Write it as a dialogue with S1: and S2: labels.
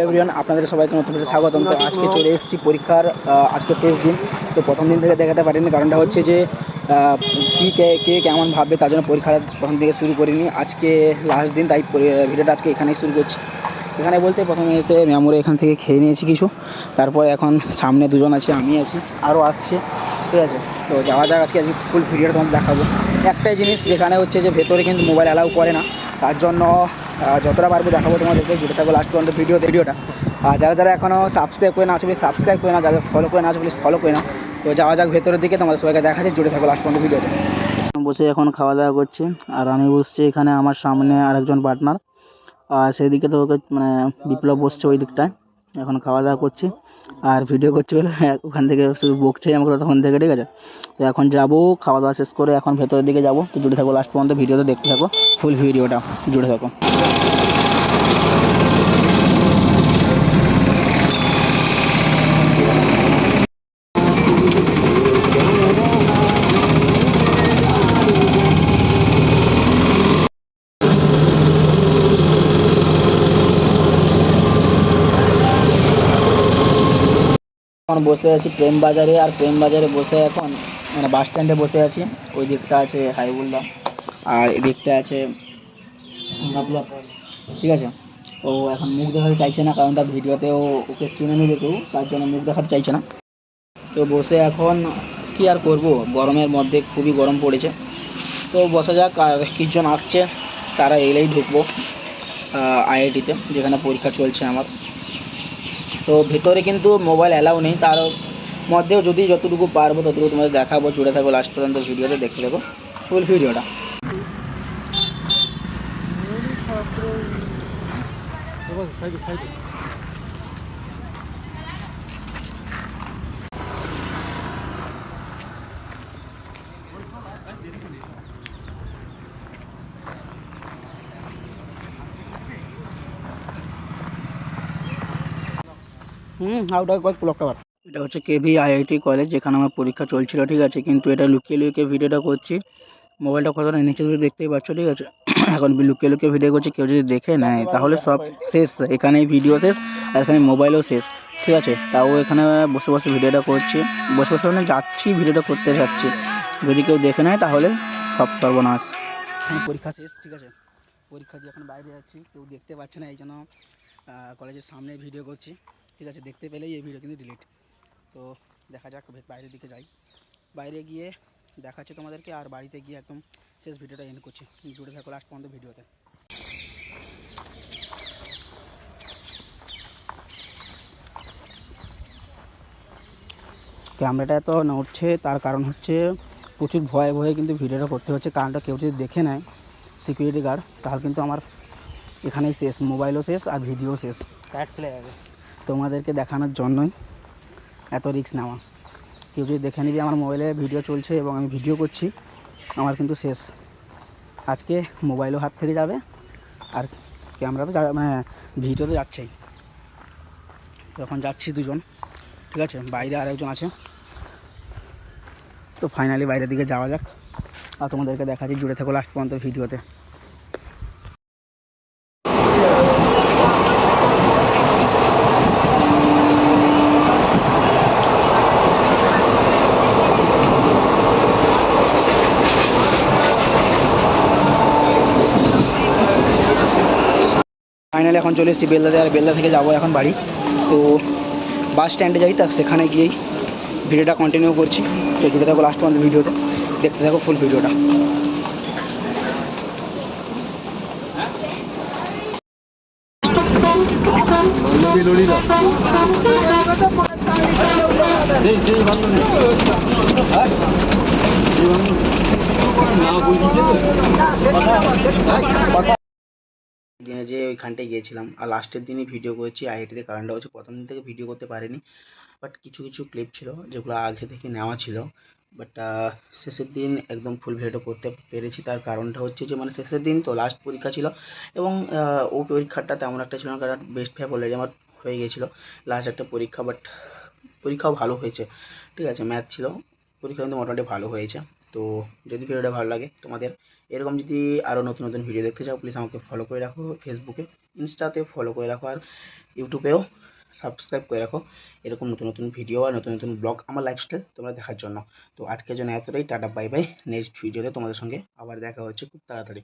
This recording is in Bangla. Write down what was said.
S1: এভরিওয়ান, আপনাদের সবাইকে নতুন করে স্বাগতম। তো আজকে চলে এসেছি পরীক্ষার আজকে শেষ দিন। তো প্রথম দিন থেকে দেখাতে পারিনি, কারণটা হচ্ছে যে কে কেমন ভাববে, তার জন্য পরীক্ষার প্রথম থেকে শুরু করিনি। আজকে লাস্ট দিন, তাই ভিডিওটা আজকে এখানেই শুরু করছি। এখানে বলতে প্রথমে এসে মেমোরি এখান থেকে খেয়ে নিয়েছি কিছু, তারপর এখন সামনে দুজন আছে, আমি আছি, আরও আসছে, ঠিক আছে। তো যাওয়া যাক, আজকে ফুল ভিডিওটা তোমাদের দেখাবো। একটাই জিনিস যেখানে হচ্ছে যে ভেতরে কিন্তু মোবাইল অ্যালাউ করে না, তার জন্য যতটা পারবো দেখাবো তোমাদেরকে। জুড়ে থাকবো লাস্ট পর্যন্ত ভিডিওটা। আর যারা এখনও সাবস্ক্রাইব করে না আছে প্লিজ সাবস্ক্রাইব করে না, যারা ফলো করে না আছে প্লিজ ফলো করে না। তো যাওয়া যাক ভেতরের দিকে, তোমাদের সবাইকে দেখাচ্ছি। জুড়ে থাকো লাস্ট পর্যন্ত ভিডিওতে। বসে এখন খাওয়া দাওয়া করছি, আর আমি বসছি এখানে, আমার সামনে আরেকজন পার্টনার, আর সেই দিকে তো ওকে মানে বিপ্লব বসছে ওই দিকটায়। এখন খাওয়া দাওয়া করছি আর ভিডিও করছি বলে ওখান থেকে শুধু বকছে আমাকে তখন থেকে, ঠিক আছে। তো এখন যাবো খাওয়া দাওয়া শেষ করে, এখন ভেতরের দিকে যাবো। তো জুড়ে থাকো লাস্ট পর্যন্ত ভিডিওতে, দেখতে থাকো ফুল ভিডিওটা, জুড়ে থাকো। এখন বসে আছি প্রেম বাজারে, আর প্রেম বাজারে বসে এখন মানে বাস স্ট্যান্ডে বসে আছি। ওই দিকটা আছে হাইবুল্লা, আর এদিকটা আছে বিপ্লব, ঠিক আছে। ও এখন মুখ দেখাতে চাইছে না, কারণ তার ভিডিওতেও ওকে চিনে নেবে কেউ, তার জন্য মুখ দেখাতে চাইছে না। তো বসে এখন কি আর করব, গরমের মধ্যে খুবই গরম পড়েছে। তো বসা যাক, আর কিছুজন আসছে, তারা এলেই ঢুকবো আইআইটিতে, যেখানে পরীক্ষা চলছে আমার। তো ভেতরে কিন্তু মোবাইল অ্যালাউ নেই, তার মধ্যেও যদি যতটুকু পারবো ততটুকু তোমাদের দেখাবো। জুড়ে থাকো লাস্ট পর্যন্ত ভিডিওতে, দেখতে থাকো ফুল ভিডিওটা। এটা হচ্ছে কেভি আইআইটি কলেজ, যেখানে আমার পরীক্ষা চলছিল, ঠিক আছে। কিন্তু এটা লুকিয়ে লুকিয়ে ভিডিওটা করছি, মোবাইলটা কতটা নিচে ধরে দেখতেই পাচ্ছ, ঠিক আছে। এখন লুকিয়ে লুকিয়ে ভিডিও করছি, কেউ যদি দেখে নেয় তাহলে সব শেষ, এখানেই ভিডিও শেষ, আর এখানে মোবাইলও শেষ, ঠিক আছে। তাও এখানে বসে বসে ভিডিওটা করছি, বসে বসে মানে যাচ্ছি, ভিডিওটা করতে যাচ্ছি। যদি কেউ দেখে নেয় তাহলে সব সর্বনাশ। এখন পরীক্ষা শেষ, ঠিক আছে। পরীক্ষা দিয়ে এখন বাইরে যাচ্ছি, কেউ দেখতে পাচ্ছে না, এই জন্য কলেজের সামনে ভিডিও করছি, ঠিক আছে। দেখতে পেলেই এই ভিডিও কিন্তু ডিলিট। তো দেখা যাক, বাইরের দিকে যাই, বাইরে গিয়ে দেখাচ্ছি তোমাদেরকে, আর বাড়িতে গিয়ে একদম শেষ ভিডিওটা এন্ড করছি। জুড়ে থাকো লাস্ট পর্যন্ত ভিডিওতে। ক্যামেরাটা এত নড়ছে, তার কারণ হচ্ছে প্রচুর ভয়ে ভয়ে কিন্তু ভিডিওটা করতে হচ্ছে, কারণটা কেউ যদি দেখে নেয় সিকিউরিটি গার্ড, তাহলে কিন্তু আমার এখানেই শেষ, মোবাইলও শেষ আর ভিডিও শেষ, কাট ফেলে যাবে। তোমাদেরকে দেখানোর জন্যই এত রিস্ক নেওয়া। কেউ যদি দেখে নিবি আমার মোবাইলে ভিডিও চলছে এবং আমি ভিডিও করছি, আমার কিন্তু শেষ। আজকে মোবাইলও হাত থেকে যাবে, আর ক্যামেরা তো মানে ভিডিও তো যাচ্ছেই। তো এখন যাচ্ছি দুজন, ঠিক আছে, বাইরে আরেকজন আছে। তো ফাইনালি বাইরের দিকে যাওয়া যাক, আর তোমাদেরকে দেখাচ্ছি। জুড়ে থাকো লাস্ট পর্যন্ত ভিডিওতে। ফাইনালি এখন চলে এসেছি বেলদাতে, আর বেলদা থেকে যাবো এখন বাড়ি। তো বাস স্ট্যান্ডে যাই, তা সেখানে গিয়েই ভিডিওটা কন্টিনিউ করছি। তো জুড়ে থাকো লাস্ট পর্যন্ত ভিডিওতে, দেখতে থাকো ফুল ভিডিওটা। দিনে যে ওইখানটায় গিয়েছিলাম, আর লাস্টের দিনই ভিডিও করেছি আইআইটিতে। কারণটা হচ্ছে প্রথম দিন থেকে ভিডিও করতে পারিনি, বাট কিছু কিছু ক্লিপ ছিল যেগুলো আগে থেকে নেওয়া ছিল। বাট শেষের দিন একদম ফুল ভিডিওটা করতে পেরেছি। তার কারণটা হচ্ছে যে মানে শেষের দিন তো লাস্ট পরীক্ষা ছিল, এবং ও পরীক্ষাটা তেমন একটা ছিল না, কারণ বেস্ট ফেভ অলরেডি আমার হয়ে গিয়েছিলো লাস্ট একটা পরীক্ষা। বাট পরীক্ষাও ভালো হয়েছে, ঠিক আছে, ম্যাথ ছিল, পরীক্ষা কিন্তু মোটামুটি ভালো হয়েছে। তো যদি ভিডিওটা ভালো লাগে তোমাদের, এরকম যদি আরও নতুন নতুন ভিডিও দেখতে চাও প্লিজ আমাকে ফলো করে রাখো ফেসবুকে। ইনস্টাতে ফলো করে রাখো, আর ইউটিউবেও সাবস্ক্রাইব করে রাখো এরকম নতুন নতুন ভিডিও আর নতুন নতুন ব্লগ আমার লাইফস্টাইল তোমরা দেখার জন্য। তো আজকের জন্য এতটাই, টাটা বাই বাই। নেক্সট ভিডিওতে তোমাদের সঙ্গে আবার দেখা হচ্ছে খুব তাড়াতাড়ি।